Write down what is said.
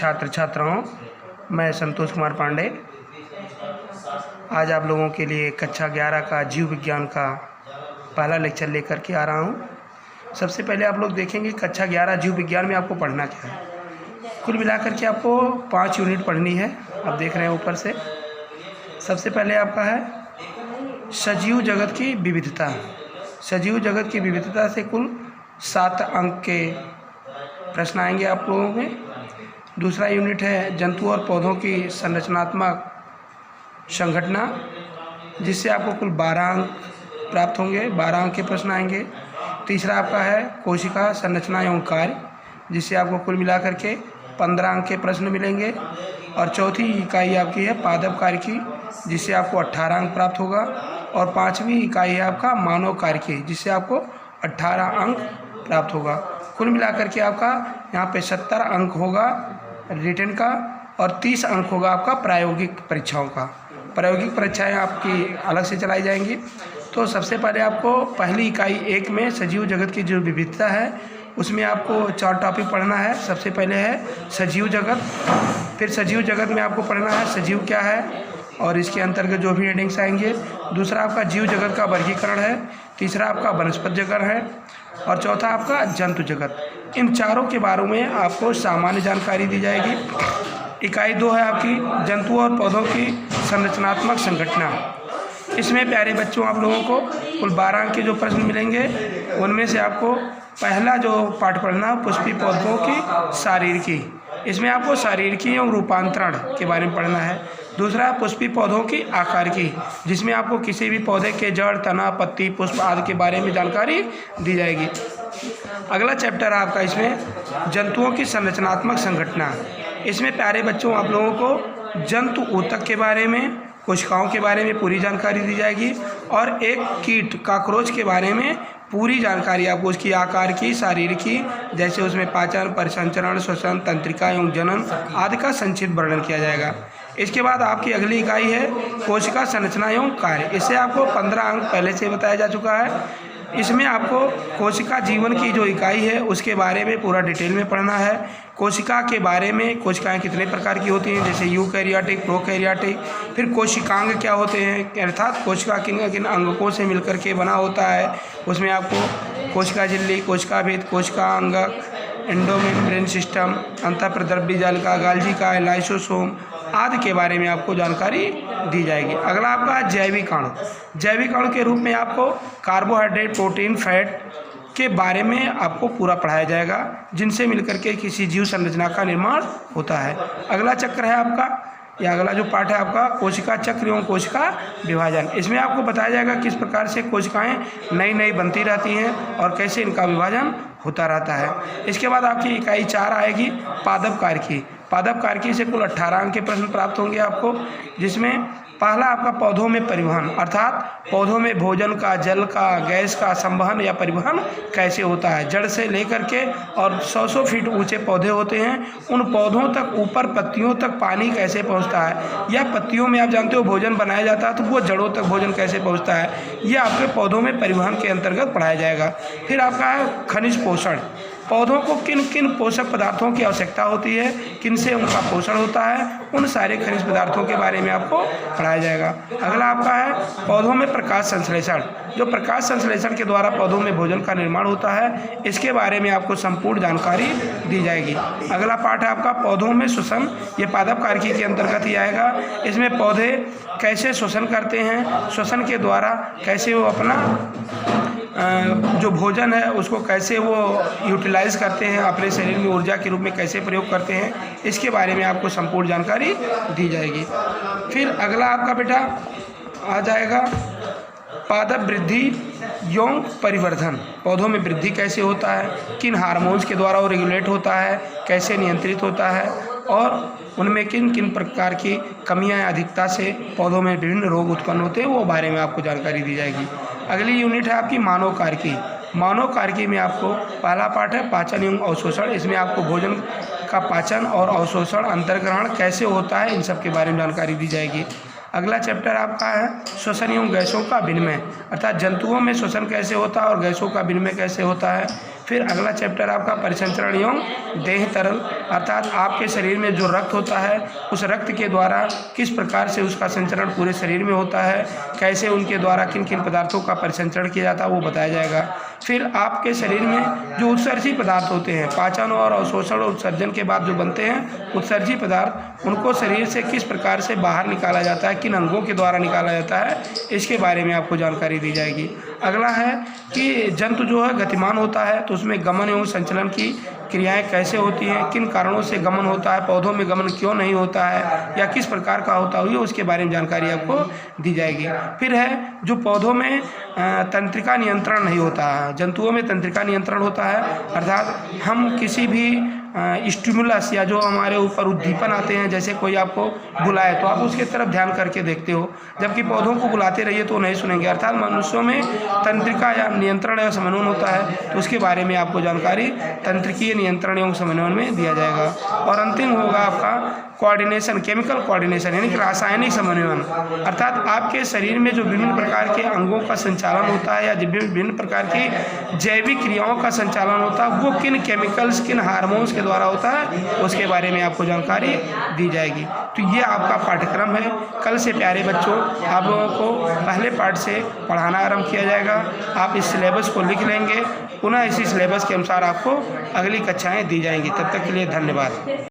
छात्र छात्राओं, मैं संतोष कुमार पांडे आज आप लोगों के लिए कक्षा 11 का जीव विज्ञान का पहला लेक्चर लेकर के आ रहा हूं। सबसे पहले आप लोग देखेंगे कक्षा 11 जीव विज्ञान में आपको पढ़ना क्या है। कुल मिलाकर के आपको 5 यूनिट पढ़नी है। आप देख रहे हैं ऊपर से। सबसे पहले आपका है सजीव जगत की विविधता। सजीव जगत की विविधता से कुल 7 अंक के प्रश्न आएंगे आप लोगों में। दूसरा यूनिट है जंतु और पौधों की संरचनात्मक संघटना, जिससे आपको कुल 12 अंक प्राप्त होंगे। 12 अंक के प्रश्न आएंगे। तीसरा आपका है कोशिका संरचना एवं कार्य, जिससे आपको कुल मिलाकर के 15 अंक के प्रश्न मिलेंगे। और चौथी इकाई आपकी है पादप कार्य की, जिससे आपको 18 अंक प्राप्त होगा। और 5वीं इकाई है आपका मानव कार्य की, जिससे आपको 18 अंक प्राप्त होगा। कुल मिलाकर के आपका यहाँ पे 70 अंक होगा रिटन का और 30 अंक होगा आपका प्रायोगिक परीक्षाओं का। प्रायोगिक परीक्षाएं आपकी अलग से चलाई जाएंगी। तो सबसे पहले आपको पहली इकाई 1 में सजीव जगत की जो विविधता है, उसमें आपको 4 टॉपिक पढ़ना है। सबसे पहले है सजीव जगत, फिर सजीव जगत में आपको पढ़ना है सजीव क्या है और इसके अंतर्गत जो भी हेडिंग्स आएंगे। दूसरा आपका जीव जगत का वर्गीकरण है। तीसरा आपका वनस्पति जगत है और चौथा आपका जंतु जगत। इन चारों के बारे में आपको सामान्य जानकारी दी जाएगी। इकाई 2 है आपकी जंतु और पौधों की संरचनात्मक संघटना। इसमें प्यारे बच्चों आप लोगों को कुल 12 अंक के जो प्रश्न मिलेंगे, उनमें से आपको पहला जो पाठ पढ़ना पुष्पी पौधों की शारीरिकी। इसमें आपको शारीरिकी एवं रूपांतरण के बारे में पढ़ना है। दूसरा पुष्पी पौधों की आकार की, जिसमें आपको किसी भी पौधे के जड़, तना, पत्ती, पुष्प आदि के बारे में जानकारी दी जाएगी। अगला चैप्टर आपका इसमें जंतुओं की संरचनात्मक संघटना। इसमें प्यारे बच्चों आप लोगों को जंतु ऊतक के बारे में, कोशिकाओं के बारे में पूरी जानकारी दी जाएगी और एक कीट कॉकरोच के बारे में पूरी जानकारी आपको उसकी आकार की, शारीरिकी, जैसे उसमें पाचन, परिसंचरण, श्वसन, तंत्रिका एवं जनन आदि का संक्षिप्त वर्णन किया जाएगा। इसके बाद आपकी अगली इकाई है कोशिका संरचना एवं कार्य। इससे आपको 15 अंक पहले से बताया जा चुका है। इसमें आपको कोशिका जीवन की जो इकाई है उसके बारे में पूरा डिटेल में पढ़ना है। कोशिका के बारे में कोशिकाएं कितने प्रकार की होती हैं, जैसे यूकैरियोटिक, प्रोकैरियोटिक। फिर कोशिकांग क्या होते हैं, अर्थात कोशिका किन किन अंगकों से मिलकर के बना होता है। उसमें आपको कोशिका झिल्ली, कोशिका भित्ति, कोशिका अंगक, एंडोमेम्ब्रेन सिस्टम, अंतःप्रद्रव्य जालिका, गाल्जी का, लाइसोसोम आदि के बारे में आपको जानकारी दी जाएगी। अगला आपका जैविक अणु। जैविक अणु के रूप में आपको कार्बोहाइड्रेट, प्रोटीन, फैट के बारे में आपको पूरा पढ़ाया जाएगा, जिनसे मिलकर के किसी जीव संरचना का निर्माण होता है। अगला चक्र है आपका, या अगला जो पार्ट है आपका कोशिका चक्र एवं कोशिका विभाजन। इसमें आपको बताया जाएगा किस प्रकार से कोशिकाएं नई नई बनती रहती हैं और कैसे इनका विभाजन होता रहता है। इसके बाद आपकी इकाई 4 आएगी पादप कार्य की। पादप कार्य की से कुल 18 अंक के प्रश्न प्राप्त होंगे आपको, जिसमें पहला आपका पौधों में परिवहन, अर्थात पौधों में भोजन का, जल का, गैस का संवहन या परिवहन कैसे होता है। जड़ से लेकर के और 100 फीट ऊंचे पौधे होते हैं, उन पौधों तक, ऊपर पत्तियों तक पानी कैसे पहुंचता है, या पत्तियों में आप जानते हो भोजन बनाया जाता है तो वो जड़ों तक भोजन कैसे पहुंचता है, ये आपके पौधों में परिवहन के अंतर्गत पढ़ाया जाएगा। फिर आपका है खनिज पोषण। पौधों को किन किन पोषक पदार्थों की आवश्यकता होती है, किन से उनका पोषण होता है, उन सारे खनिज पदार्थों के बारे में आपको पढ़ाया जाएगा। अगला आपका है पौधों में प्रकाश संश्लेषण। जो प्रकाश संश्लेषण के द्वारा पौधों में भोजन का निर्माण होता है, इसके बारे में आपको संपूर्ण जानकारी दी जाएगी। अगला पार्ट है आपका पौधों में श्वसन। ये पादप कार्य के अंतर्गत ही आएगा। इसमें पौधे कैसे श्वसन करते हैं, श्वसन के द्वारा कैसे वो अपना जो भोजन है उसको कैसे वो यूटिलाइज करते हैं, अपने शरीर में ऊर्जा के रूप में कैसे प्रयोग करते हैं, इसके बारे में आपको संपूर्ण जानकारी दी जाएगी। फिर अगला आपका बेटा आ जाएगा पादप वृद्धि एवं परिवर्धन। पौधों में वृद्धि कैसे होता है, किन हार्मोन्स के द्वारा वो रेगुलेट होता है, कैसे नियंत्रित होता है और उनमें किन किन प्रकार की कमियां या अधिकता से पौधों में विभिन्न रोग उत्पन्न होते हैं, वो बारे में आपको जानकारी दी जाएगी। अगली यूनिट है आपकी मानव कार्य की। मानव कार्य में आपको पहला पार्ट है पाचन एवं अवशोषण। इसमें आपको भोजन का पाचन और अवशोषण, अंतर्ग्रहण कैसे होता है, इन सब के बारे में जानकारी दी जाएगी। अगला चैप्टर आपका है श्वसन एवं गैसों का विनिमय, अर्थात जंतुओं में श्वसन कैसे होता है और गैसों का विनिमय कैसे होता है। फिर अगला चैप्टर आपका परिसंचरण एवं देह तरल अर्थात आपके शरीर में जो रक्त होता है उस रक्त के द्वारा किस प्रकार से उसका संचरण पूरे शरीर में होता है, कैसे उनके द्वारा किन किन पदार्थों का परिसंचरण किया जाता है वो बताया जाएगा। फिर आपके शरीर में जो उत्सर्जी पदार्थ होते हैं, पाचन और अवशोषण और उत्सर्जन के बाद जो बनते हैं उत्सर्जी पदार्थ, उनको शरीर से किस प्रकार से बाहर निकाला जाता है, किन अंगों के द्वारा निकाला जाता है, इसके बारे में आपको जानकारी दी जाएगी। अगला है कि जंतु जो है गतिमान होता है तो उसमें गमन एवं संचलन की क्रियाएं कैसे होती हैं, किन कारणों से गमन होता है, पौधों में गमन क्यों नहीं होता है या किस प्रकार का होता है, उसके बारे में जानकारी आपको दी जाएगी। फिर है जो पौधों में तंत्रिका नियंत्रण नहीं होता है, जंतुओं में तंत्रिका नियंत्रण होता है, अर्थात हम किसी भी स्टिमुलस या जो हमारे ऊपर उद्दीपन आते हैं, जैसे कोई आपको बुलाए तो आप उसके तरफ ध्यान करके देखते हो, जबकि पौधों को बुलाते रहिए तो नहीं सुनेंगे। अर्थात मनुष्यों में तंत्रिका या नियंत्रण या समन्वय होता है तो उसके बारे में आपको जानकारी तंत्रिकीय नियंत्रण एवं समन्वय में दिया जाएगा। और अंतिम होगा आपका कोऑर्डिनेशन, केमिकल कोऑर्डिनेशन यानी कि रासायनिक समन्वयन, अर्थात आपके शरीर में जो विभिन्न प्रकार के अंगों का संचालन होता है या विभिन्न प्रकार की जैविक क्रियाओं का संचालन होता है वो किन केमिकल्स, किन हार्मोन्स के द्वारा होता है उसके बारे में आपको जानकारी दी जाएगी। तो ये आपका पाठ्यक्रम है। कल से प्यारे बच्चों आप लोगों को पहले पाठ से पढ़ाना आरंभ किया जाएगा। आप इस सिलेबस को लिख लेंगे, पुनः इसी सिलेबस के अनुसार आपको अगली कक्षाएं दी जाएंगी। तब तक के लिए धन्यवाद।